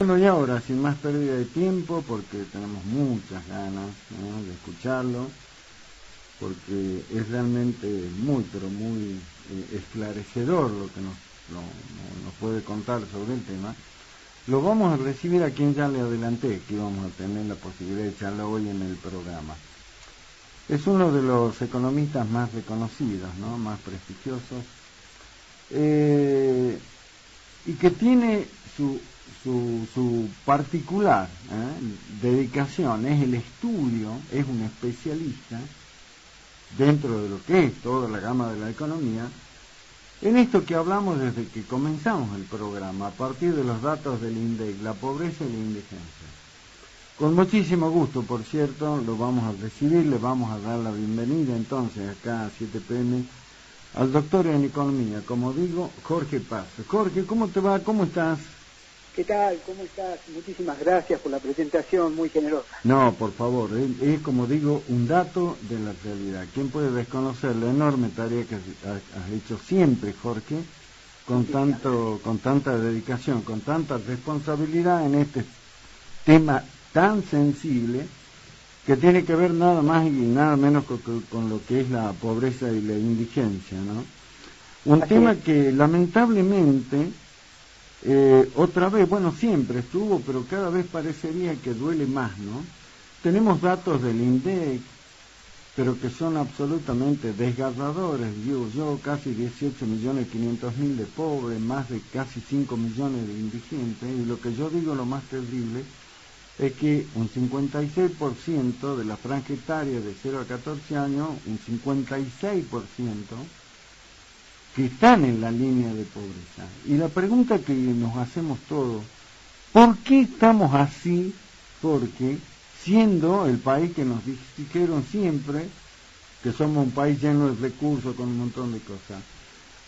Bueno, y ahora, sin más pérdida de tiempo, porque tenemos muchas ganas, ¿no?, de escucharlo, porque es realmente muy, pero muy esclarecedor lo que nos puede contar sobre el tema. Lo vamos a recibir a quien ya le adelanté que íbamos a tener la posibilidad de charlar hoy en el programa. Es uno de los economistas más reconocidos, ¿no?, más prestigiosos, y que tiene su particular dedicación, es el estudio, es un especialista dentro de lo que es toda la gama de la economía, en esto que hablamos desde que comenzamos el programa, a partir de los datos del INDEC, la pobreza y la indigencia. Con muchísimo gusto, por cierto, lo vamos a recibir, le vamos a dar la bienvenida entonces acá a 7 PM al doctor en economía, como digo, Jorge Paz. Jorge, ¿cómo te va? ¿Cómo estás? ¿Qué tal? ¿Cómo estás? Muchísimas gracias por la presentación, muy generosa. No, por favor, es como digo, un dato de la realidad. ¿Quién puede desconocer la enorme tarea que has hecho siempre, Jorge, con tanta dedicación, con tanta responsabilidad en este tema tan sensible que tiene que ver nada más y nada menos con lo que es la pobreza y la indigencia, ¿no? Un tema que lamentablemente otra vez, bueno, siempre estuvo, pero cada vez parecería que duele más, ¿no? Tenemos datos del INDEC, pero que son absolutamente desgarradores. Yo casi 18.500.000 de pobres, más de casi 5 millones de indigentes, y lo que yo digo lo más terrible es que un 56% de la franja etaria de 0 a 14 años, un 56%, que están en la línea de pobreza. Y la pregunta que nos hacemos todos, ¿por qué estamos así? Porque siendo el país que nos dijeron siempre que somos un país lleno de recursos, con un montón de cosas,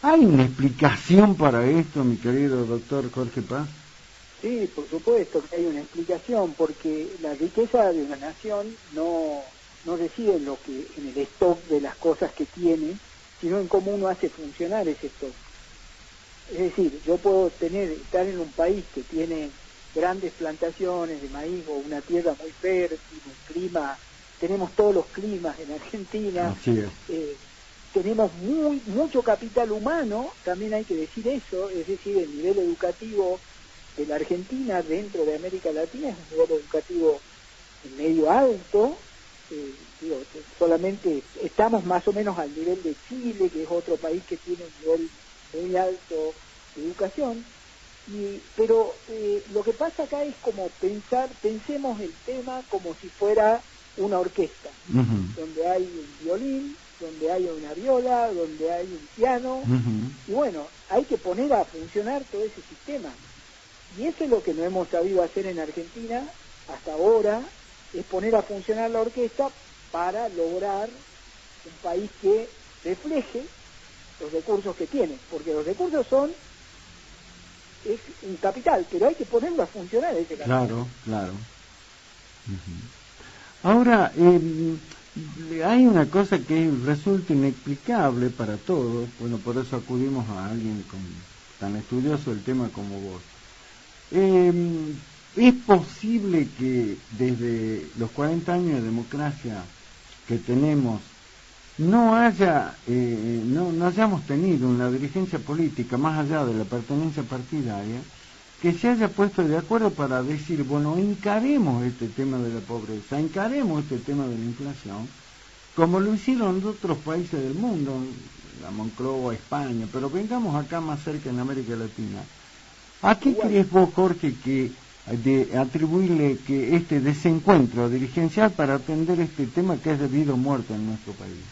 ¿hay una explicación para esto, mi querido doctor Jorge Paz? Sí, por supuesto que hay una explicación, porque la riqueza de una nación no reside en el stock de las cosas que tiene, sino en cómo uno hace funcionar ese stock. Es decir, yo puedo estar en un país que tiene grandes plantaciones de maíz o una tierra muy fértil, un clima, tenemos todos los climas en Argentina. Así es. Tenemos mucho capital humano, también hay que decir eso, es decir, el nivel educativo de la Argentina dentro de América Latina es un nivel educativo medio alto. Solamente estamos más o menos al nivel de Chile, que es otro país que tiene un nivel muy alto de educación, pero lo que pasa acá es como pensemos el tema como si fuera una orquesta, donde hay un violín, donde hay una viola, donde hay un piano, y bueno, hay que poner a funcionar todo ese sistema. Y eso es lo que no hemos sabido hacer en Argentina hasta ahora, es poner a funcionar la orquesta para lograr un país que refleje los recursos que tiene, porque los recursos es un capital, pero hay que ponerlo a funcionar ese capital. Claro. Ahora, hay una cosa que resulta inexplicable para todos, bueno, por eso acudimos a alguien tan estudioso del tema como vos. ¿Es posible que desde los 40 años de democracia que tenemos no hayamos tenido una dirigencia política más allá de la pertenencia partidaria que se haya puesto de acuerdo para decir, bueno, encaremos este tema de la pobreza, encaremos este tema de la inflación, como lo hicieron en otros países del mundo, la Moncloa, España, pero vengamos acá más cerca en América Latina? ¿A qué crees vos, Jorge, de atribuirle que este desencuentro dirigencial para atender este tema que es debido a muerte en nuestro país?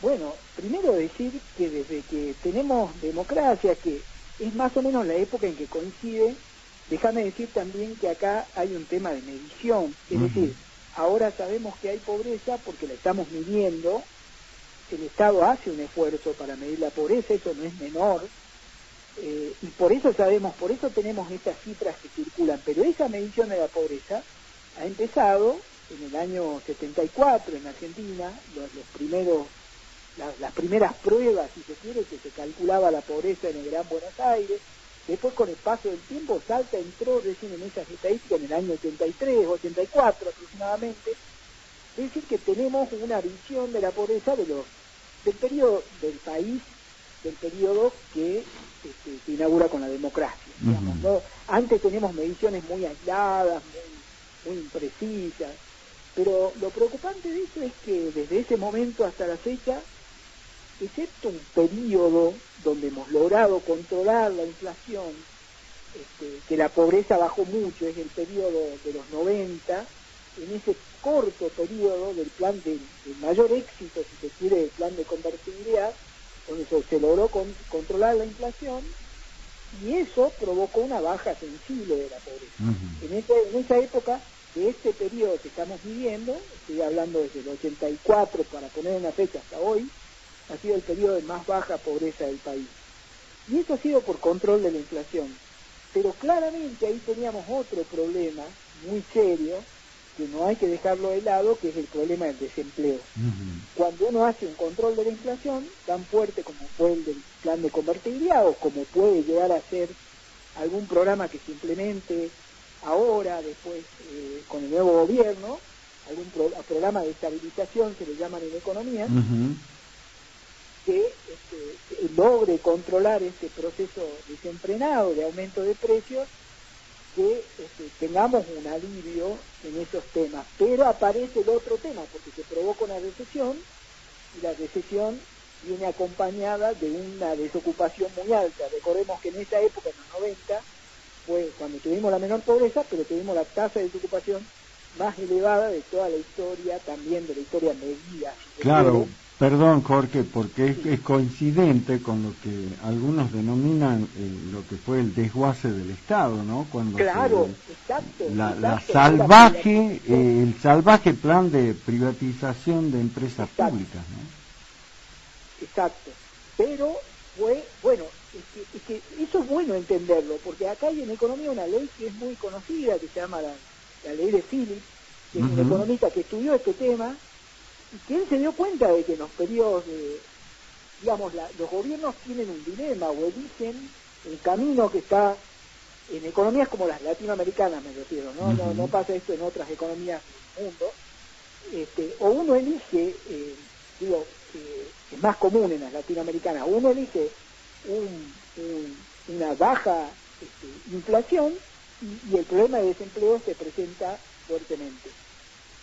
Bueno, primero decir que desde que tenemos democracia, que es más o menos la época en que coincide, déjame decir también que acá hay un tema de medición, es decir, ahora sabemos que hay pobreza porque la estamos midiendo, el Estado hace un esfuerzo para medir la pobreza, eso no es menor, y por eso tenemos estas cifras que circulan, pero esa medición de la pobreza ha empezado en el año 74 en Argentina, las primeras pruebas, si se quiere, que se calculaba la pobreza en el Gran Buenos Aires, después con el paso del tiempo Salta entró recién en esas estadísticas en el año 83, 84 aproximadamente. Es decir, que tenemos una visión de la pobreza del periodo del país, del periodo que se inaugura con la democracia. Digamos, ¿no? Antes tenemos mediciones muy aisladas, muy imprecisas, pero lo preocupante de eso es que desde ese momento hasta la fecha, excepto un periodo donde hemos logrado controlar la inflación, que la pobreza bajó mucho, es el periodo de los 90, en ese corto periodo del plan de mayor éxito, si se quiere, del plan de convertibilidad, donde se logró controlar la inflación, y eso provocó una baja sensible de la pobreza. En esa época, de este periodo que estamos viviendo, estoy hablando desde el 84 para poner una fecha hasta hoy, ha sido el periodo de más baja pobreza del país. Y eso ha sido por control de la inflación. Pero claramente ahí teníamos otro problema muy serio, que no hay que dejarlo de lado, que es el problema del desempleo. Cuando uno hace un control de la inflación, tan fuerte como fue el del plan de convertibilidad, o como puede llegar a ser algún programa que se implemente ahora, después, con el nuevo gobierno, algún programa de estabilización, se le llaman en economía, que logre controlar este proceso desenfrenado de aumento de precios, que tengamos un alivio en esos temas. Pero aparece el otro tema, porque se provoca una recesión, y la recesión viene acompañada de una desocupación muy alta. Recordemos que en esa época, en los 90, fue cuando tuvimos la menor pobreza, pero tuvimos la tasa de desocupación más elevada de toda la historia, también de la historia medida. Claro, perdón Jorge, porque es coincidente con lo que algunos denominan lo que fue el desguace del Estado, ¿no? Cuando exacto, la salvaje, el salvaje plan de privatización de empresas públicas, ¿no? Exacto, pero bueno, es que eso es bueno entenderlo, porque acá hay en economía una ley que es muy conocida, que se llama la ley de Phillips, que es un economista que estudió este tema, y que él se dio cuenta de que en los periodos digamos, los gobiernos tienen un dilema, o eligen el camino que está en economías como las latinoamericanas, me refiero, ¿no? No pasa esto en otras economías del mundo, o uno elige, es más común en las latinoamericanas, uno elige una baja inflación, y el problema de desempleo se presenta fuertemente.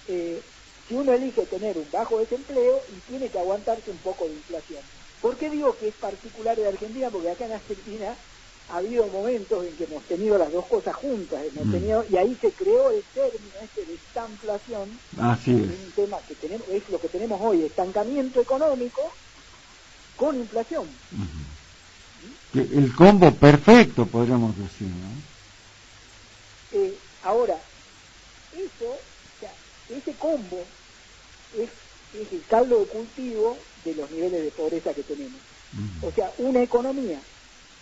Si uno elige tener un bajo desempleo y tiene que aguantarse un poco de inflación. ¿Por qué digo que es particular de Argentina? Porque acá en Argentina ha habido momentos en que hemos tenido las dos cosas juntas, y ahí se creó el término de estanflación. Así es. Es un tema que tenemos, es lo que tenemos hoy, estancamiento económico con inflación. El combo perfecto, podríamos decir, ¿no? Ahora, ese combo es el caldo de cultivo de los niveles de pobreza que tenemos. O sea, una economía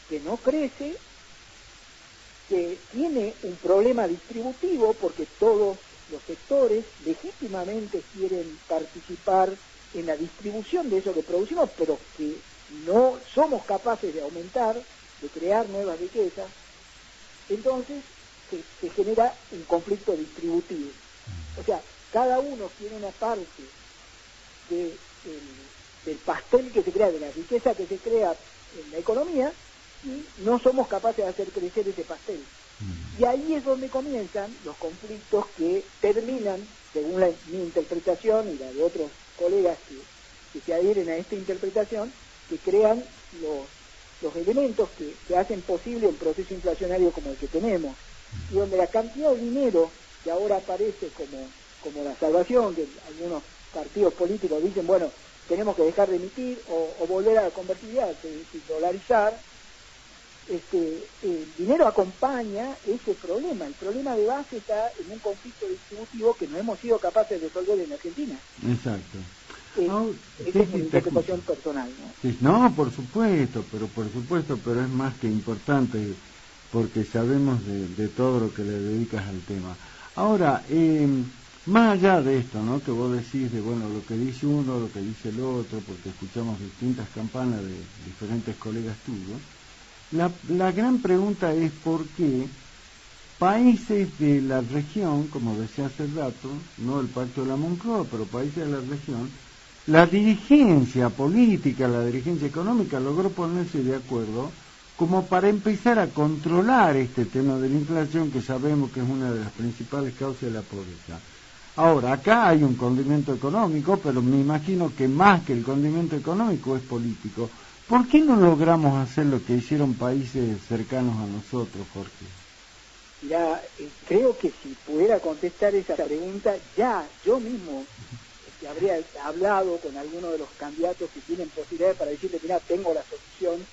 que no crece, que tiene un problema distributivo, porque todos los sectores legítimamente quieren participar en la distribución de eso que producimos, pero que no somos capaces de aumentar, de crear nuevas riquezas. Entonces se genera un conflicto distributivo. O sea, cada uno tiene una parte del pastel que se crea, de la riqueza que se crea en la economía, y no somos capaces de hacer crecer ese pastel. Y ahí es donde comienzan los conflictos que terminan, según mi interpretación y la de otros colegas que se adhieren a esta interpretación, que crean los elementos que hacen posible un proceso inflacionario como el que tenemos, y donde la cantidad de dinero que ahora aparece como la salvación, que algunos partidos políticos dicen, bueno, tenemos que dejar de emitir o volver a la convertibilidad, es decir, dolarizar, el dinero acompaña ese problema. El problema de base está en un conflicto distributivo que no hemos sido capaces de resolver en Argentina. Exacto. Esa es mi interpretación personal, ¿no? Sí, no, por supuesto, pero es más que importante, porque sabemos de todo lo que le dedicas al tema. Ahora, más allá de esto, ¿no?, que vos decís de, bueno, lo que dice uno, lo que dice el otro, porque escuchamos distintas campanas de diferentes colegas tuyos, La gran pregunta es por qué países de la región, como decía hace rato, no el Pacto de la Moncloa, pero países de la región, la dirigencia política, la dirigencia económica logró ponerse de acuerdo como para empezar a controlar este tema de la inflación, que sabemos que es una de las principales causas de la pobreza. Ahora, acá hay un condimento económico, pero me imagino que más que el condimento económico es político. ¿Por qué no logramos hacer lo que hicieron países cercanos a nosotros, Jorge? Ya, creo que si pudiera contestar esa pregunta, ya yo mismo habría hablado con alguno de los candidatos que tienen posibilidades para decirle, mira, tengo la solución.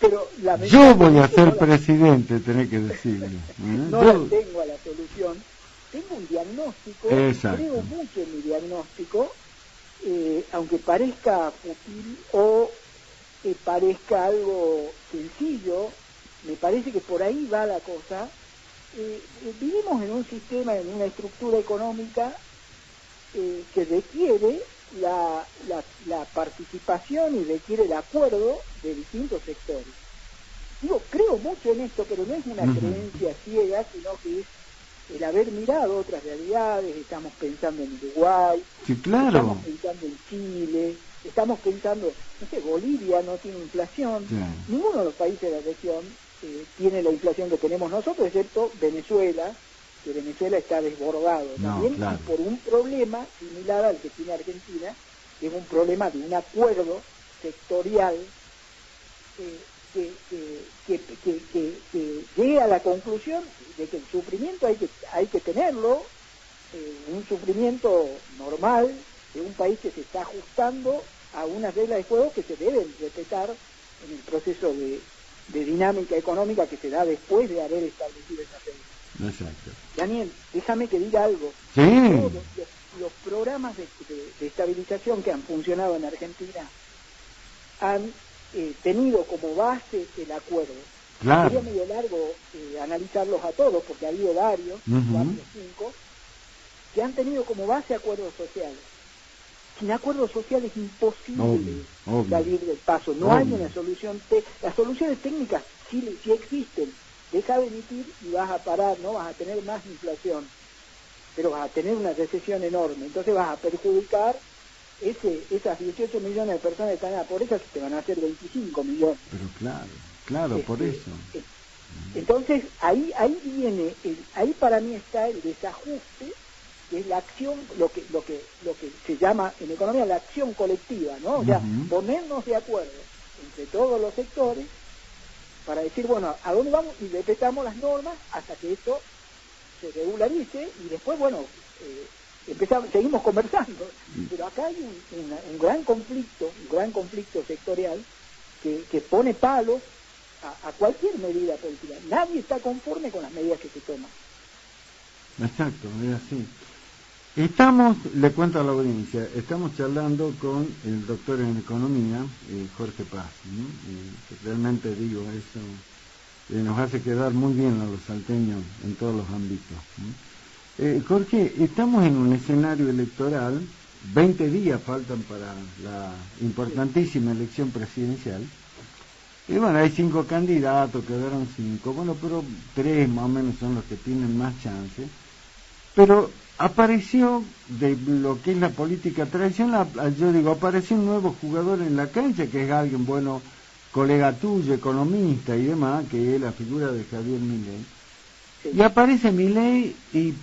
Pero yo voy a ser presidente, tenés que decirle. No la tengo a la solución. Tengo un diagnóstico, exacto, creo mucho en mi diagnóstico, aunque parezca fútil o parezca algo sencillo, me parece que por ahí va la cosa. Vivimos en un sistema, en una estructura económica que requiere la participación y requiere el acuerdo de distintos sectores. Digo, creo mucho en esto, pero no es una creencia ciega, sino que es el haber mirado otras realidades. Estamos pensando en Uruguay, sí, claro, estamos pensando en Chile, estamos pensando, no sé, Bolivia no tiene inflación, sí, ninguno de los países de la región tiene la inflación que tenemos nosotros, excepto Venezuela, que Venezuela está desbordado también, claro, y por un problema similar al que tiene Argentina, que es un problema de un acuerdo sectorial que llegue a la conclusión de que el sufrimiento hay que tenerlo, un sufrimiento normal de un país que se está ajustando a unas reglas de juego que se deben respetar en el proceso de dinámica económica que se da después de haber establecido esa regla. Exacto. Daniel, déjame que diga algo. Sí. Todos los programas de estabilización que han funcionado en Argentina han tenido como base el acuerdo. Claro. Sería medio largo analizarlos a todos, porque ha habido varios, 4 o 5, que han tenido como base acuerdos sociales. Sin acuerdos sociales es imposible salir del paso. No hay una solución. Las soluciones técnicas sí existen. Deja de emitir y vas a parar, no vas a tener más inflación, pero vas a tener una recesión enorme. Entonces vas a perjudicar esas 18 millones de personas que están en la pobreza, que te van a hacer 25 millones. Pero claro, por eso. Entonces ahí viene, ahí para mí está el desajuste, que es la acción, lo que se llama en economía la acción colectiva, ¿no? O sea, ponernos de acuerdo entre todos los sectores para decir, bueno, ¿a dónde vamos? Y respetamos las normas hasta que esto se regularice y después, bueno, seguimos conversando. Pero acá hay un gran conflicto sectorial que pone palos a cualquier medida política. Nadie está conforme con las medidas que se toman. Exacto, es así. Le cuento a la audiencia, estamos charlando con el doctor en economía, Jorge Paz, ¿no? Que realmente digo, eso nos hace quedar muy bien a los salteños en todos los ámbitos, ¿no? Jorge, estamos en un escenario electoral, 20 días faltan para la importantísima elección presidencial, y bueno, hay 5 candidatos, quedaron 5, bueno, pero 3 más o menos son los que tienen más chance, pero apareció de lo que es la política tradicional, yo digo, apareció un nuevo jugador en la cancha, que es alguien bueno, colega tuyo, economista y demás, que es la figura de Javier Milei. Y aparece Milei y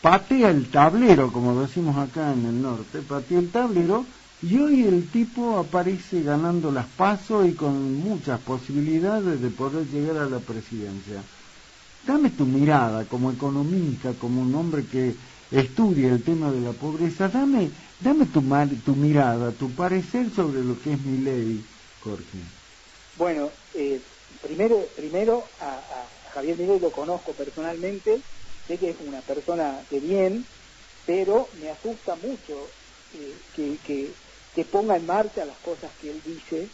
patea el tablero, como decimos acá en el norte, patea el tablero, y hoy el tipo aparece ganando las PASO y con muchas posibilidades de poder llegar a la presidencia. Dame tu mirada como economista, como un hombre que estudia el tema de la pobreza, dame tu mirada, tu parecer sobre lo que es Milei, Jorge. Bueno, primero a Javier Milei lo conozco personalmente, sé que es una persona de bien, pero me asusta mucho que ponga en marcha las cosas que él dice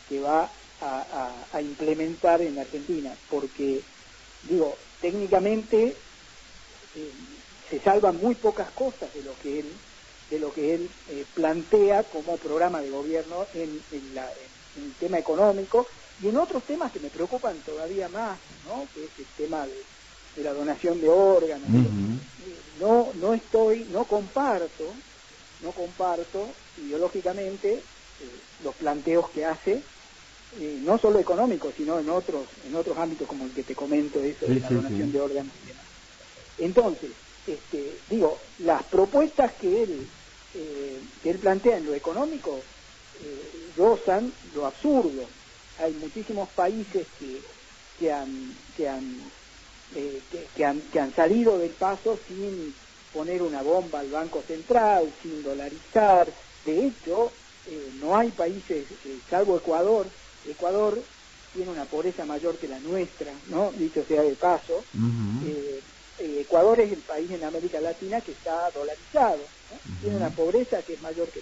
que va a implementar en Argentina, porque digo, técnicamente se salvan muy pocas cosas de lo que él plantea como programa de gobierno en el tema económico, y en otros temas que me preocupan todavía más, ¿no? Que es el tema de la donación de órganos. No comparto ideológicamente los planteos que hace, no solo económicos, sino en otros ámbitos como el que te comento, eso de la donación de órganos y demás. Entonces, digo, las propuestas que él plantea en lo económico rozan lo absurdo. Hay muchísimos países que han salido del paso sin poner una bomba al Banco Central, sin dolarizar. De hecho, no hay países, salvo Ecuador. Ecuador tiene una pobreza mayor que la nuestra, ¿no? Dicho sea de paso. Ecuador es el país en América Latina que está dolarizado, ¿no? Tiene una pobreza que es mayor que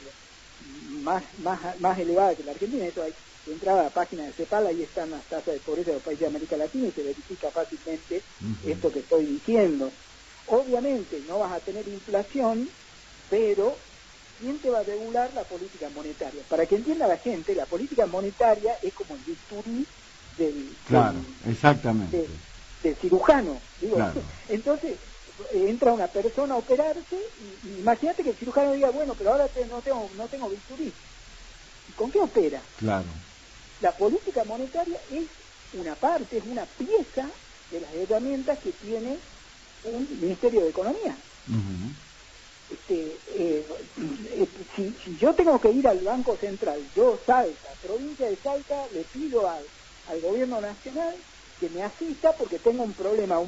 más elevada que la Argentina. Eso hay que entrar a la página de CEPAL, ahí están las tasas de pobreza de los países de América Latina y se verifica fácilmente esto que estoy diciendo. Obviamente no vas a tener inflación, pero ¿quién te va a regular la política monetaria? Para que entienda la gente, la política monetaria es como el bisturí del cirujano. Digo. Claro. Entonces, entra una persona a operarse y imagínate que el cirujano diga, bueno, pero ahora no tengo bisturí. ¿Y con qué opera? Claro. La política monetaria es una parte, es una pieza de las herramientas que tiene un Ministerio de Economía. Si yo tengo que ir al Banco Central, yo, Salta, provincia de Salta, le pido al gobierno nacional que me asista porque tengo un problema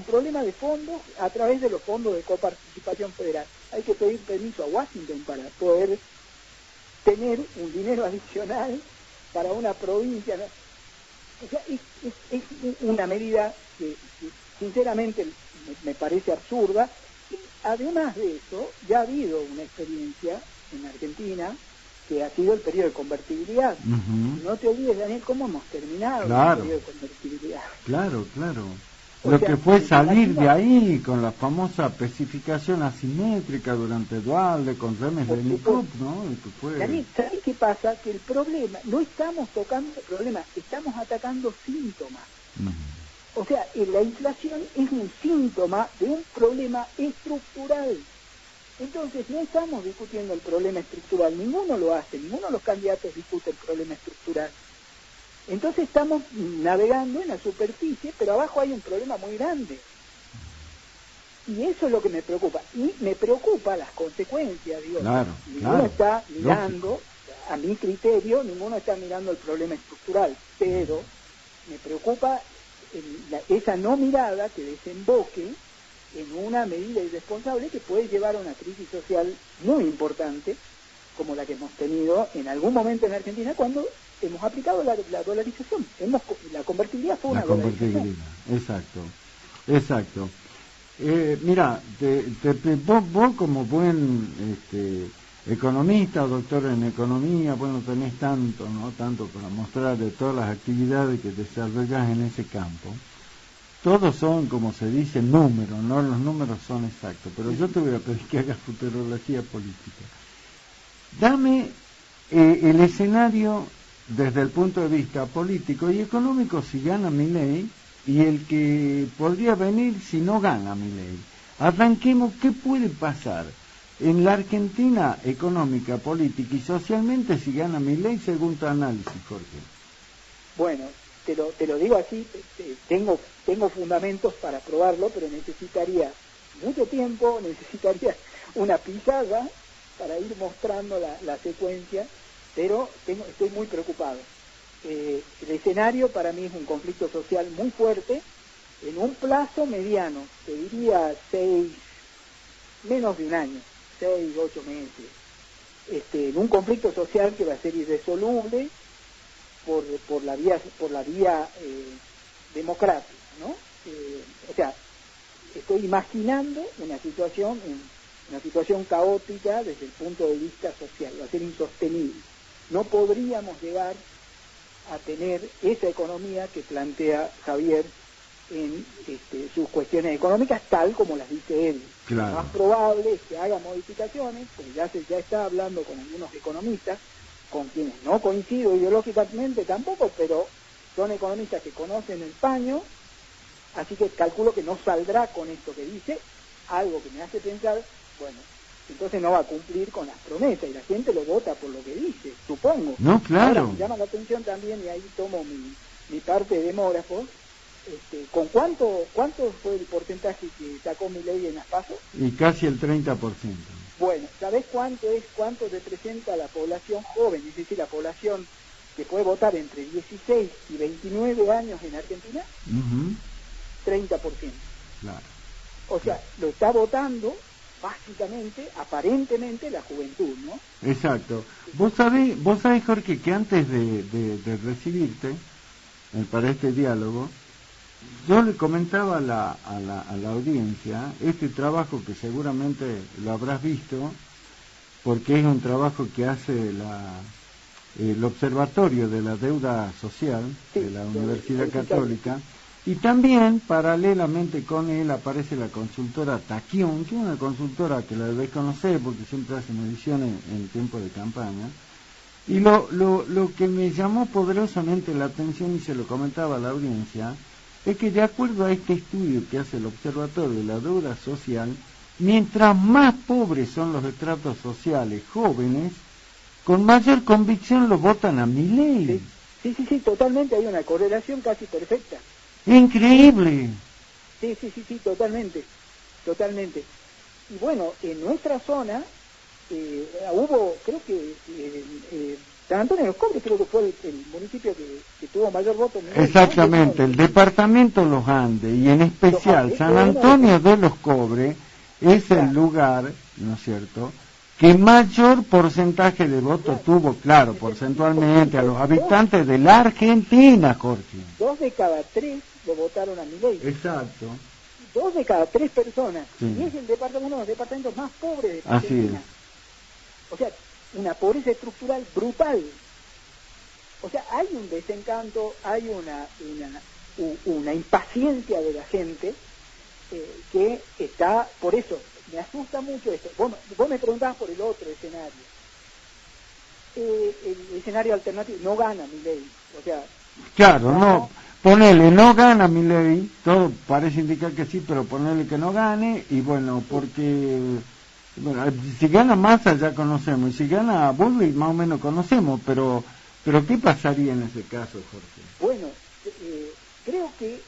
de fondos a través de los fondos de coparticipación federal. Hay que pedir permiso a Washington para poder tener un dinero adicional para una provincia, ¿no? O sea, es una medida que sinceramente me parece absurda. Y además de eso, ya ha habido una experiencia en Argentina que ha sido el periodo de convertibilidad. No te olvides, Daniel, cómo hemos terminado el periodo de convertibilidad. Claro. Lo que fue salir de ahí con la famosa especificación asimétrica durante Dualde, con Remes de Nicup, ¿no? Daniel, ¿sabes qué pasa? Que el problema, no estamos tocando el problema, estamos atacando síntomas. O sea, la inflación es un síntoma de un problema estructural. Entonces, no estamos discutiendo el problema estructural, ninguno lo hace, ninguno de los candidatos discute el problema estructural. Entonces estamos navegando en la superficie, pero abajo hay un problema muy grande. Y eso es lo que me preocupa. Y me preocupa las consecuencias, digo. Ninguno está mirando, a mi criterio, ninguno está mirando el problema estructural, pero me preocupa esa no mirada que desemboque en una medida irresponsable que puede llevar a una crisis social muy importante, como la que hemos tenido en algún momento en Argentina cuando hemos aplicado la dolarización. La convertibilidad fue una dolarización. Exacto. Mira, vos como buen economista o doctor en economía, bueno, tenés tanto para mostrar de todas las actividades que desarrollas en ese campo. Todos son, como se dice, números, ¿no? Los números son exactos, pero yo te voy a pedir que hagas futurología política. Dame el escenario desde el punto de vista político y económico si gana Milei y el que podría venir si no gana Milei. Arranquemos, ¿qué puede pasar en la Argentina económica, política y socialmente si gana Milei según tu análisis, Jorge? Bueno, te lo digo así, tengo fundamentos para probarlo, pero necesitaría mucho tiempo, necesitaría una pizarra para ir mostrando la secuencia, pero estoy muy preocupado. El escenario para mí es un conflicto social muy fuerte, en un plazo mediano, te diría menos de un año, 6, 8 meses, en un conflicto social que va a ser irresoluble por la vía democrática, ¿no? O sea, estoy imaginando una situación caótica desde el punto de vista social, va a ser insostenible. No podríamos llegar a tener esa economía que plantea Javier en sus cuestiones económicas, tal como las dice él. Claro. Lo más probable es que haga modificaciones, porque ya está hablando con algunos economistas, con quienes no coincido ideológicamente tampoco, pero son economistas que conocen el paño, así que calculo que no saldrá con esto que dice, algo que me hace pensar, bueno, entonces no va a cumplir con las promesas y la gente lo vota por lo que dice, supongo. No, claro. Ahora, me llama la atención también, y ahí tomo mi parte de demógrafo, ¿con cuánto fue el porcentaje que sacó Milei en las PASO? Y casi el 30%. Bueno, ¿sabés cuánto representa la población joven? Es decir, la población que puede votar entre 16 y 29 años en Argentina, 30%. Claro. O sea, lo está votando básicamente, aparentemente, la juventud, ¿no? Exacto. Vos sabés, Jorge, que antes de recibirte para este diálogo, yo le comentaba a la audiencia este trabajo que seguramente lo habrás visto, porque es un trabajo que hace el Observatorio de la Deuda Social de la Universidad Católica, y también paralelamente con él aparece la consultora Taquión, que es una consultora que la debes conocer porque siempre hace mediciones en tiempo de campaña. Y lo que me llamó poderosamente la atención, y se lo comentaba a la audiencia, es que de acuerdo a este estudio que hace el Observatorio de la Deuda Social, mientras más pobres son los estratos sociales jóvenes, con mayor convicción lo votan a Milei. Sí, totalmente, hay una correlación casi perfecta. Increíble. Sí, totalmente. Y bueno, en nuestra zona hubo, creo que San Antonio de los Cobres creo que fue el municipio que tuvo mayor voto. Exactamente, el departamento Los Andes, y en especial San Antonio de los Cobres, es el lugar, ¿no es cierto?, que mayor porcentaje de votos tuvo, claro, porcentualmente, a los habitantes de la Argentina, Jorge. 2 de cada 3 lo votaron a Milei. Exacto. 2 de cada 3 personas. Sí. Y es uno de los departamentos más pobres de Así Argentina. es. O sea, una pobreza estructural brutal. O sea, hay un desencanto, hay una impaciencia de la gente que está, por eso, me asusta mucho esto. Vos me preguntabas por el otro escenario. El escenario alternativo, no gana Milei. O sea, claro, no. Ponele, no gana Milei, todo parece indicar que sí, pero ponele que no gane, y bueno, porque, bueno, si gana Massa ya conocemos, y si gana Bullrich más o menos conocemos, pero ¿qué pasaría en ese caso, Jorge? Bueno, creo que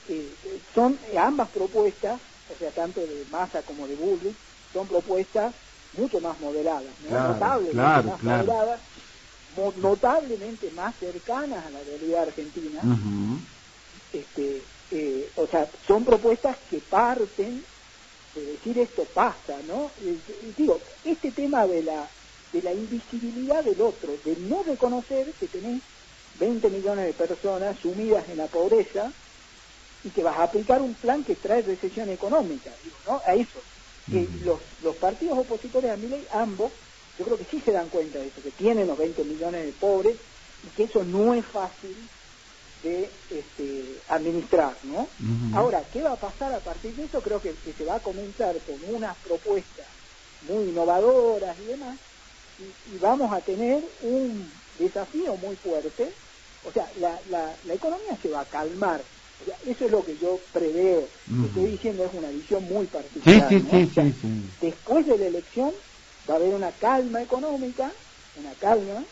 son ambas propuestas, o sea, tanto de Massa como de Bullrich, son propuestas mucho más moderadas, ¿no? Notablemente más moderadas, notablemente más cercanas a la realidad argentina. O sea, son propuestas que parten de decir esto pasa, ¿no? Digo, este tema de la invisibilidad del otro, de no reconocer que tenés 20 millones de personas sumidas en la pobreza y que vas a aplicar un plan que trae recesión económica, digo, ¿no? A eso. Los partidos opositores a Milei, ambos, yo creo que sí se dan cuenta de eso, que tienen los 20 millones de pobres y que eso no es fácil de administrar, ¿no? Ahora, ¿qué va a pasar a partir de eso? Creo que se va a comenzar con unas propuestas muy innovadoras y demás, y vamos a tener un desafío muy fuerte. O sea, la economía se va a calmar. O sea, eso es lo que yo preveo. Estoy diciendo, es una visión muy particular. Sí. Después de la elección va a haber una calma económica, una calma.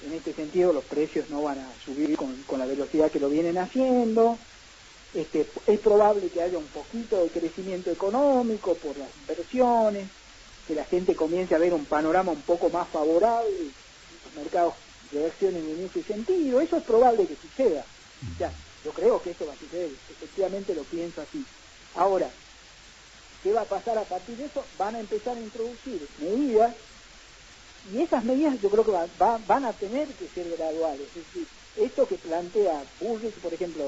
En este sentido, los precios no van a subir con la velocidad que lo vienen haciendo. Es probable que haya un poquito de crecimiento económico por las inversiones, que la gente comience a ver un panorama un poco más favorable, los mercados reaccionen en ese sentido. Eso es probable que suceda. O sea, yo creo que eso va a suceder, efectivamente lo pienso así. Ahora, ¿qué va a pasar a partir de eso? Van a empezar a introducir medidas, y esas medidas yo creo que van a tener que ser graduales. Es decir, esto que plantea Bullrich, por ejemplo,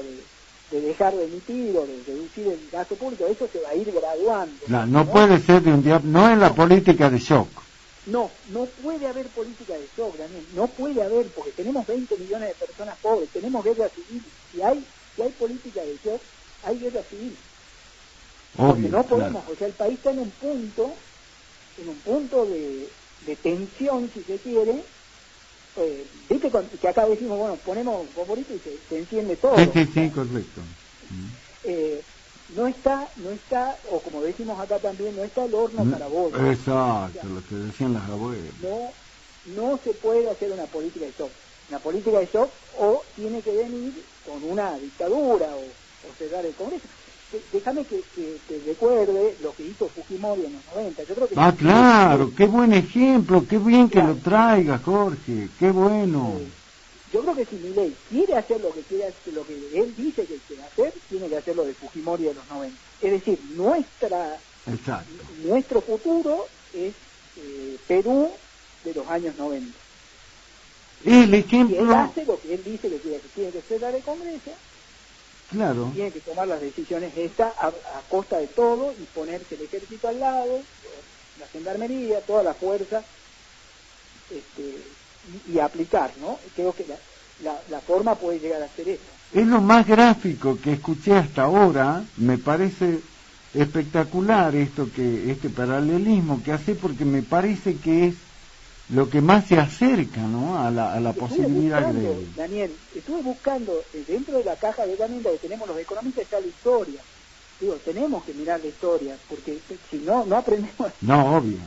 de dejar de emitir o de reducir el gasto público, eso se va a ir graduando. No puede ser de un día, no es la política de shock. No puede haber política de shock, Daniel, no puede haber, porque tenemos 20 millones de personas pobres, tenemos guerra civil. Si hay política de shock, hay guerra civil. Obvio, porque no podemos, o sea, el país está en un punto de tensión, si se quiere, viste que acá decimos, bueno, ponemos favorito y se enciende todo. Sí, correcto. No está, o como decimos acá también, no está el horno para bollos. Exacto, lo que decían las abuelas. No se puede hacer una política de shock. Una política de shock o tiene que venir con una dictadura o cerrar el Congreso. Déjame que recuerde lo que hizo Fujimori en los 90. Yo creo que claro, qué buen ejemplo, qué bien que lo traiga, Jorge, qué bueno. Yo creo que si Milei quiere hacer lo que él dice que quiere hacer, tiene que hacer lo de Fujimori de los 90. Es decir, nuestro futuro es Perú de los años 90. El ejemplo... Y él hace lo que él dice que quiere, que tiene que cerrar el Congreso. Claro. Tiene que tomar las decisiones a costa de todo y ponerse el ejército al lado, la gendarmería, toda la fuerza, y aplicar, ¿no? Creo que la forma puede llegar a ser eso. Es lo más gráfico que escuché hasta ahora. Me parece espectacular este paralelismo que hace, porque me parece que es lo que más se acerca, ¿no?, a la posibilidad de... Daniel, estuve buscando dentro de la caja de herramientas que tenemos los economistas está la historia. Digo, tenemos que mirar la historia, porque si no aprendemos. No, obvio.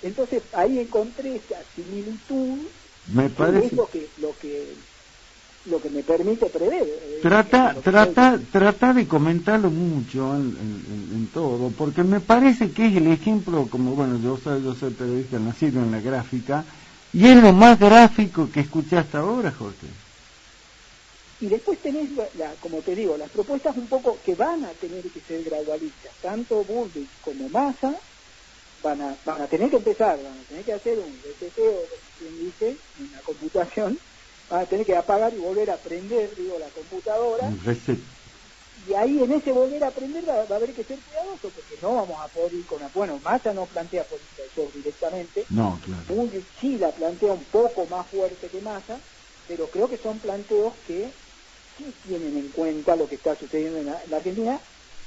Entonces ahí encontré esa similitud. Me parece. Es lo que me permite prever. Trata de comentarlo mucho en todo, porque me parece que es el ejemplo, como bueno, yo soy periodista nacido en la gráfica, y es lo más gráfico que escuché hasta ahora, Jorge. Y después tenés, como te digo, las propuestas un poco que van a tener que ser gradualistas. Tanto Bullrich como Massa van a tener que empezar, van a tener que hacer un reseteo, quien dice, en la computación, van a tener que apagar y volver a prender, la computadora. Y ahí en ese volver a aprender va a haber que ser cuidadoso, porque no vamos a poder ir con... Bueno, Massa no plantea política de shock directamente. No, claro. Bullrich sí la plantea un poco más fuerte que Massa, pero creo que son planteos que sí tienen en cuenta lo que está sucediendo en la Argentina,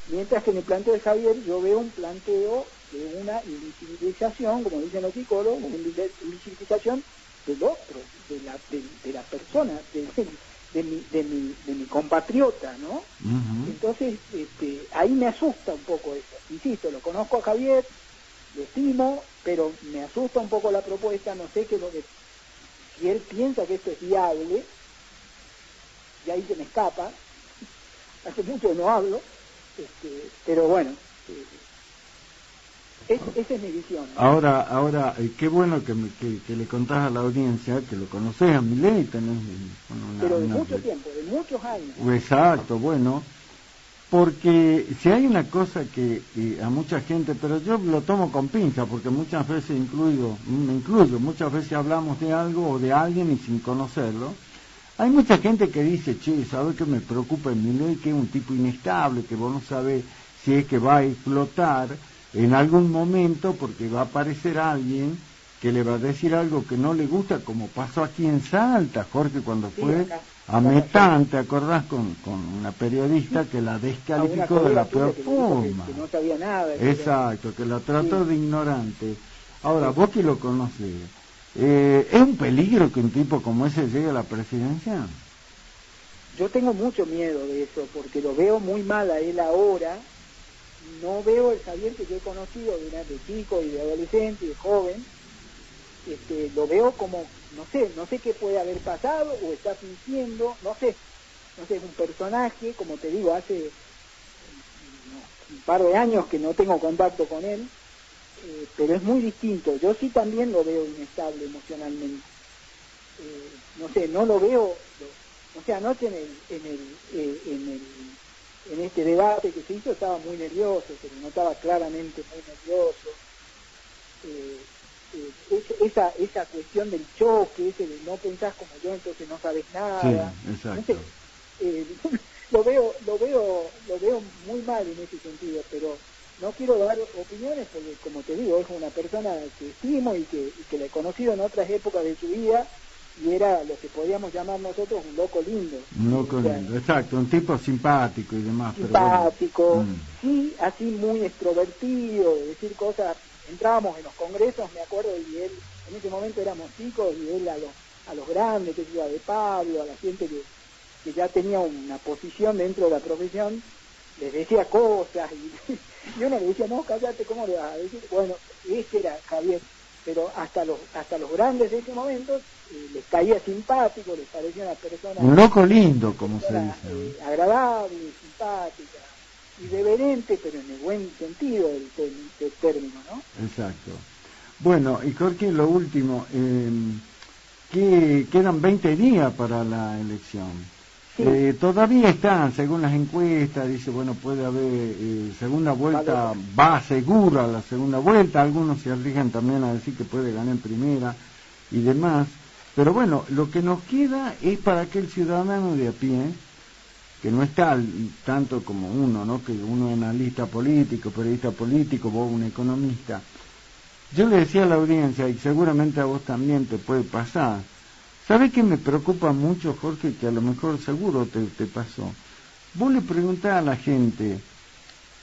mientras que en el planteo de Javier yo veo un planteo de una invisibilización, como dicen los psicólogos, una invisibilización del otro, de la persona, de mi compatriota, ¿no? Uh-huh. Entonces, ahí me asusta un poco eso. Insisto, lo conozco a Javier, lo estimo, pero me asusta un poco la propuesta, no sé si él piensa que esto es viable, y ahí se me escapa, hace mucho que no hablo, pero bueno, esa es mi visión, ¿no? Ahora, qué bueno que le contás a la audiencia que lo conocés a Milei, tenés pero de mucho tiempo, de muchos años. Exacto, bueno, porque si hay una cosa que a mucha gente, pero yo lo tomo con pinza, porque muchas veces me incluyo, muchas veces hablamos de algo o de alguien y sin conocerlo. Hay mucha gente que dice, che, ¿sabes qué me preocupa en Milei? Que es un tipo inestable, que vos no sabés si es que va a explotar en algún momento, porque va a aparecer alguien que le va a decir algo que no le gusta, como pasó aquí en Salta, Jorge, cuando fue a Metán, ¿te acordás? Con una periodista que la descalificó de la peor forma. Que no sabía nada. Exacto, que la trató de ignorante. Ahora, vos que lo conocés, ¿es un peligro que un tipo como ese llegue a la presidencia? Yo tengo mucho miedo de eso, porque lo veo muy mal a él ahora. No veo el Javier que yo he conocido de chico y de adolescente y de joven. Lo veo como, no sé qué puede haber pasado o está fingiendo, no sé, es un personaje, como te digo, hace un par de años que no tengo contacto con él, pero es muy distinto. Yo sí también lo veo inestable emocionalmente. No lo veo, anoche en este debate que se hizo estaba muy nervioso, se le notaba claramente muy nervioso. Esa cuestión del choque, ese de no pensás como yo, entonces no sabes nada. Sí, exacto. Lo veo muy mal en ese sentido, pero no quiero dar opiniones porque, como te digo, es una persona que estimo y que la he conocido en otras épocas de su vida, y era lo que podíamos llamar nosotros un loco lindo. Un loco lindo, exacto, un tipo simpático y demás. Simpático, pero bueno. Sí, así muy extrovertido, de decir cosas. Entrábamos en los congresos, me acuerdo, y él, en ese momento éramos chicos, y él a los a los grandes, que iba de Pablo, a la gente que ya tenía una posición dentro de la profesión, les decía cosas y uno le decía, no, cállate, ¿cómo le vas a decir? Bueno, ese era Javier, pero hasta los grandes de ese momento les caía simpático, les parecía una persona... Un loco lindo, como se dice. Agradable, simpática, irreverente, pero en el buen sentido del término, ¿no? Exacto. Bueno, y Jorge, lo último, que quedan 20 días para la elección. Sí. Todavía están, según las encuestas, dice, bueno, puede haber segunda vuelta, va seguro a la segunda vuelta, algunos se arriesgan también a decir que puede ganar en primera y demás, pero bueno, lo que nos queda es para aquel ciudadano de a pie, que no está tanto como uno, ¿no? Que uno es analista político, periodista político, vos un economista. Yo le decía a la audiencia, y seguramente a vos también te puede pasar, ¿sabés qué me preocupa mucho, Jorge? Que a lo mejor seguro te pasó. Vos le preguntás a la gente,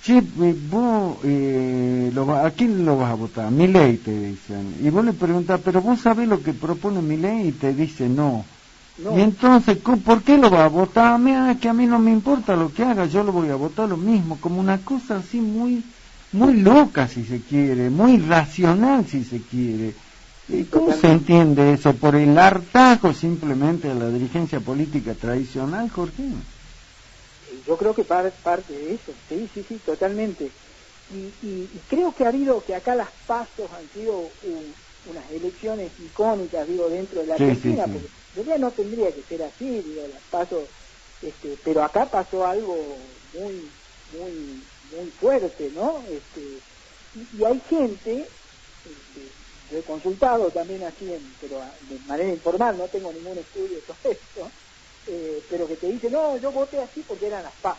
che, vos, ¿a quién lo vas a votar? Milei, te dicen. Y vos le preguntás, ¿pero vos sabés lo que propone Milei? Y te dice no. No. Y entonces, ¿por qué lo vas a votar? Mira, que a mí no me importa lo que haga, yo lo voy a votar lo mismo, como una cosa así muy loca, si se quiere, muy racional, si se quiere. ¿Cómo se entiende eso? ¿Por el hartazgo simplemente de la dirigencia política tradicional, Jorge? Yo creo que parte de eso, sí, totalmente. Y creo que acá las pasos han sido unas elecciones icónicas, digo, dentro de la Argentina, porque en realidad no tendría que ser así, digo, las pasos, pero acá pasó algo muy fuerte, ¿no? Y hay gente, yo he consultado también así, pero de manera informal, no tengo ningún estudio sobre esto, pero que te dice, no, yo voté así porque eran las PAS,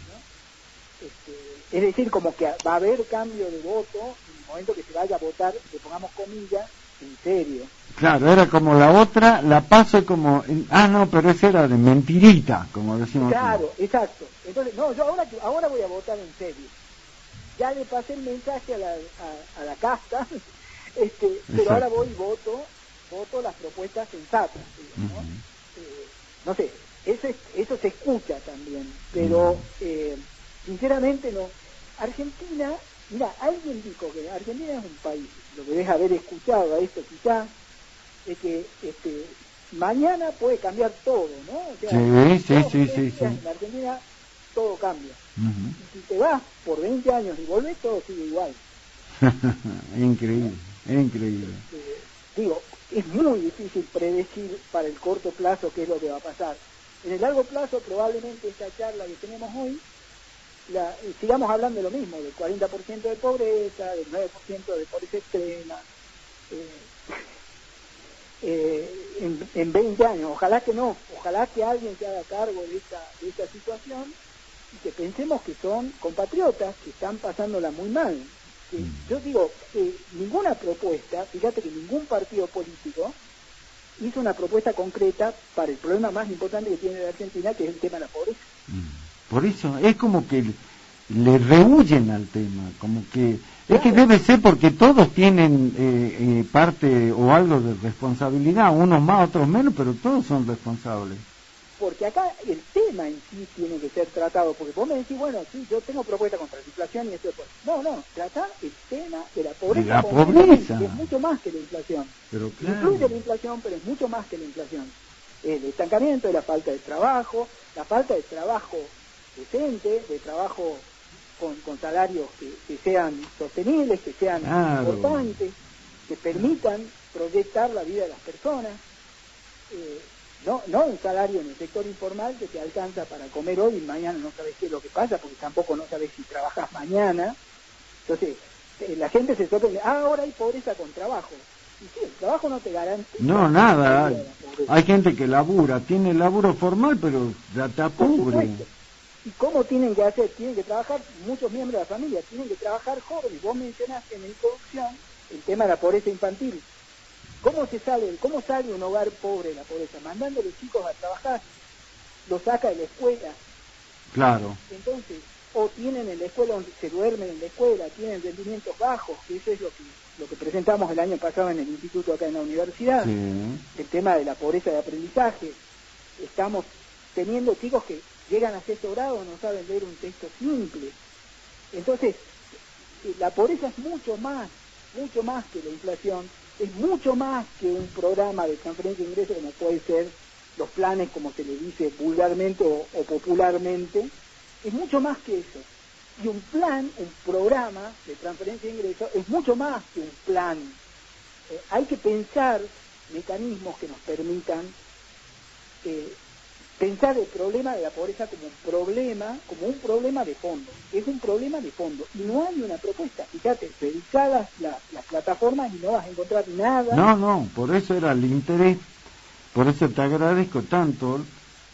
¿no? Es decir, como que va a haber cambio de voto en el momento que se vaya a votar, le pongamos comillas, en serio. Claro, era como la otra, la PASO es como, no, pero esa era de mentirita, como decimos. Claro, exacto. Entonces, no, yo ahora voy a votar en serio. Ya le pasé el mensaje a la casta, pero ahora voy y voto las propuestas sensatas, ¿no? No sé, eso se escucha también, pero sinceramente no. Argentina, mira, alguien dijo que Argentina es un país, lo que debes haber escuchado a esto quizás, es que mañana puede cambiar todo, ¿no? O sea, sí. En Argentina todo cambia. Y si te vas por 20 años y volvés, todo sigue igual. Increíble. Digo, es muy difícil predecir para el corto plazo qué es lo que va a pasar. En el largo plazo, probablemente esta charla que tenemos hoy, sigamos hablando de lo mismo, del 40% de pobreza, del 9% de pobreza extrema, en 20 años. Ojalá que no, ojalá que alguien se haga cargo de esta situación y que pensemos que son compatriotas que están pasándola muy mal. Yo digo, ninguna propuesta, fíjate que ningún partido político hizo una propuesta concreta para el problema más importante que tiene la Argentina, que es el tema de la pobreza. Por eso, es como que le rehuyen al tema, como que es que debe ser porque todos tienen parte o algo de responsabilidad, unos más, otros menos, pero todos son responsables. Porque acá el tema en sí tiene que ser tratado, porque vos me decís, bueno, sí, yo tengo propuesta contra la inflación y eso después. No, tratar el tema de la pobreza. De la pobreza. Que es mucho más que la inflación. Pero claro. Incluye la inflación, pero es mucho más que la inflación. El estancamiento, la falta de trabajo decente, de trabajo con salarios que sean sostenibles, que sean importantes, que permitan proyectar la vida de las personas. No un salario en el sector informal que te alcanza para comer hoy y mañana no sabes qué es lo que pasa, porque tampoco no sabes si trabajas mañana. Entonces, la gente se sorprende, ahora hay pobreza con trabajo. Y sí, el trabajo no te garantiza. No, nada. Hay gente que labura, tiene laburo formal, pero ya está pobre. ¿Y cómo tienen que hacer? Tienen que trabajar muchos miembros de la familia, tienen que trabajar jóvenes. Vos mencionaste en la introducción el tema de la pobreza infantil. ¿Cómo sale un hogar pobre de la pobreza? Mandando a los chicos a trabajar, los saca de la escuela. Claro. Entonces, o tienen en la escuela, se duermen en la escuela, tienen rendimientos bajos, que eso es lo que presentamos el año pasado en el instituto acá en la universidad, Sí. el tema de la pobreza de aprendizaje. Estamos teniendo chicos que llegan a sexto grado, no saben leer un texto simple. Entonces, la pobreza es mucho más que la inflación, es mucho más que un programa de transferencia de ingresos como puede ser los planes, como se le dice vulgarmente o popularmente, es mucho más que eso. Y un programa de transferencia de ingresos es mucho más que un plan. Hay que pensar mecanismos que nos permitan pensar el problema de la pobreza como un problema de fondo. Es un problema de fondo. Y no hay una propuesta. Fíjate, revisadas las plataformas y no vas a encontrar nada. No, por eso era el interés. Por eso te agradezco tanto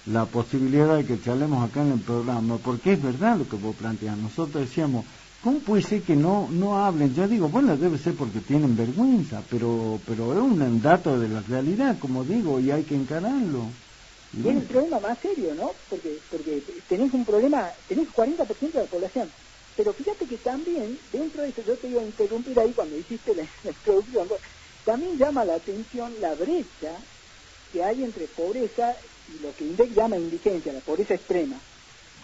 la posibilidad de que charlemos acá en el programa, porque es verdad lo que vos planteas. Nosotros decíamos, ¿cómo puede ser que no hablen? Yo digo, bueno, debe ser porque tienen vergüenza, pero es un dato de la realidad, como digo, y hay que encararlo. Y es el problema más serio, ¿no? Porque tenés un problema, tenés 40% de la población. Pero fíjate que también, dentro de eso, yo te iba a interrumpir ahí cuando hiciste la introducción, también llama la atención la brecha que hay entre pobreza y lo que INDEC llama indigencia, la pobreza extrema.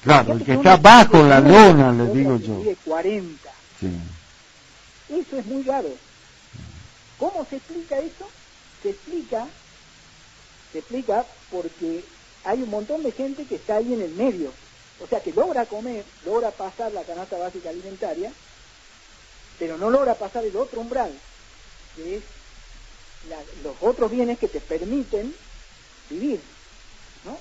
Claro, el que está bajo la lona, le digo yo. De 40. Sí. Eso es muy raro. ¿Cómo se explica eso? Se explica porque hay un montón de gente que está ahí en el medio. O sea, que logra comer, logra pasar la canasta básica alimentaria, pero no logra pasar el otro umbral, que es los otros bienes que te permiten vivir, ¿no?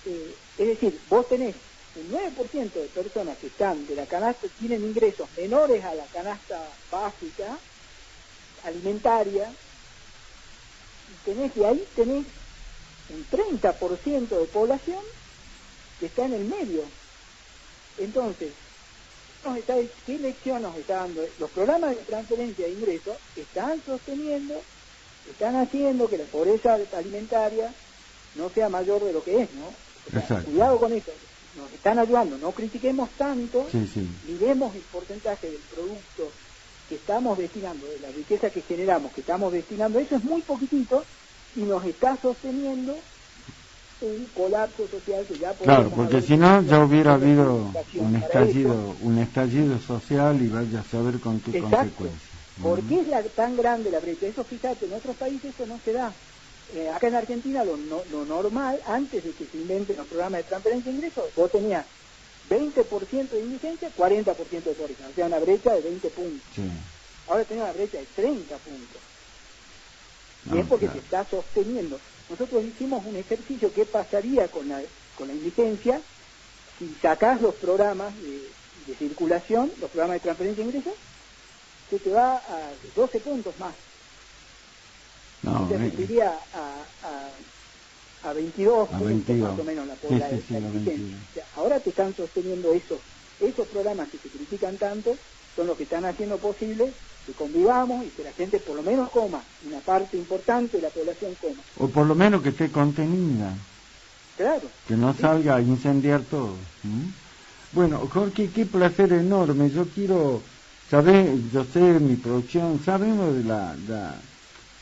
Es decir, vos tenés un 9% de personas que están de la canasta, tienen ingresos menores a la canasta básica alimentaria, y ahí tenés un 30% de población que está en el medio. Entonces, ¿qué lección nos está dando? Los programas de transferencia de ingresos están haciendo que la pobreza alimentaria no sea mayor de lo que es, ¿no? O sea, cuidado con eso, nos están ayudando, no critiquemos tanto, miremos el porcentaje del producto que estamos destinando, de la riqueza que generamos, que estamos destinando, eso es muy poquitito y nos está sosteniendo un colapso social que ya podemos... Claro, porque si no ya hubiera habido un estallido social y vaya a saber con qué consecuencias. ¿Por qué es tan grande la brecha? Eso, fíjate, en otros países eso no se da. Acá en Argentina lo normal, antes de que se inventen los programas de transferencia de ingresos, vos tenías 20% de indigencia, 40% de pobreza, o sea, una brecha de 20 puntos. Sí. Ahora tenemos una brecha de 30 puntos. Y es porque se está sosteniendo. Nosotros hicimos un ejercicio, ¿qué pasaría con la indigencia si sacás los programas de circulación, los programas de transferencia de ingresos? Se te va a 12 puntos más. Se referiría a 22 puntos más o menos la indigencia. O sea, ahora te están sosteniendo esos programas que se critican tanto, son los que están haciendo posible que convivamos y que la gente por lo menos coma, una parte importante de la población coma. O por lo menos que esté contenida. Claro. Que no salga a incendiar todo. Bueno, Jorge, qué placer enorme. Yo quiero saber, yo sé, mi producción, sabemos de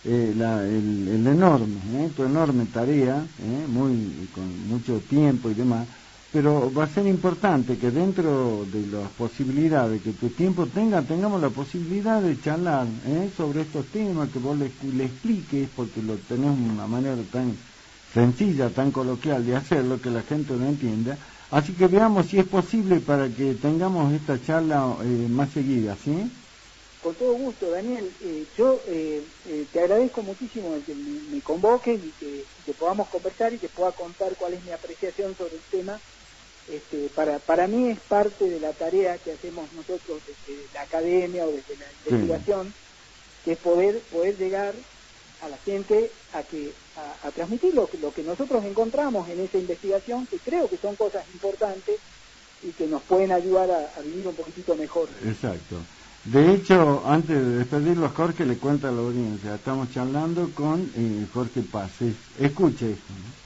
el enorme, tu enorme tarea, con mucho tiempo y demás. Pero va a ser importante que dentro de las posibilidades que tu tiempo tengamos la posibilidad de charlar sobre estos temas, que vos le expliques, porque lo tenés de una manera tan sencilla, tan coloquial de hacerlo, que la gente lo entienda. Así que veamos si es posible para que tengamos esta charla más seguida, ¿sí? Con todo gusto, Daniel. Yo te agradezco muchísimo el que me convoques y que podamos conversar y que pueda contar cuál es mi apreciación sobre el tema. Para mí es parte de la tarea que hacemos nosotros desde la academia o desde la investigación, que es poder llegar a la gente a transmitir lo que nosotros encontramos en esa investigación, que creo que son cosas importantes y que nos pueden ayudar a vivir un poquitito mejor. Exacto. De hecho, antes de despedirlo, Jorge le cuenta a la audiencia, estamos charlando con Jorge Paz. Escuche esto, ¿no?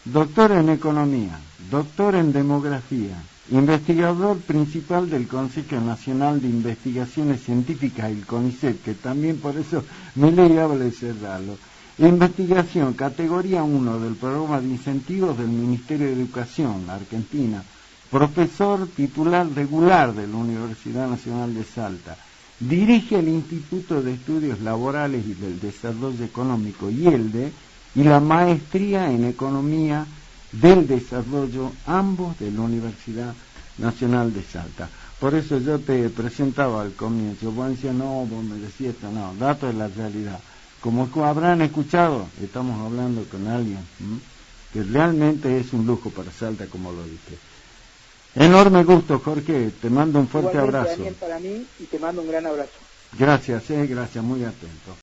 Doctor en economía, doctor en demografía, investigador principal del Consejo Nacional de Investigaciones Científicas, el CONICET, que también por eso me leía de cerrarlo. Investigación, categoría 1 del programa de incentivos del Ministerio de Educación, Argentina. Profesor titular regular de la Universidad Nacional de Salta. Dirige el Instituto de Estudios Laborales y del Desarrollo Económico, IELDE, y la Maestría en Economía del Desarrollo, ambos de la Universidad Nacional de Salta. Por eso yo te presentaba al comienzo, vos decías, no, vos me decías esto, no, datos de la realidad. Como habrán escuchado, estamos hablando con alguien que realmente es un lujo para Salta, como lo dije. Enorme gusto, Jorge, te mando un fuerte abrazo. También para mí, y te mando un gran abrazo. Gracias, gracias, muy atento.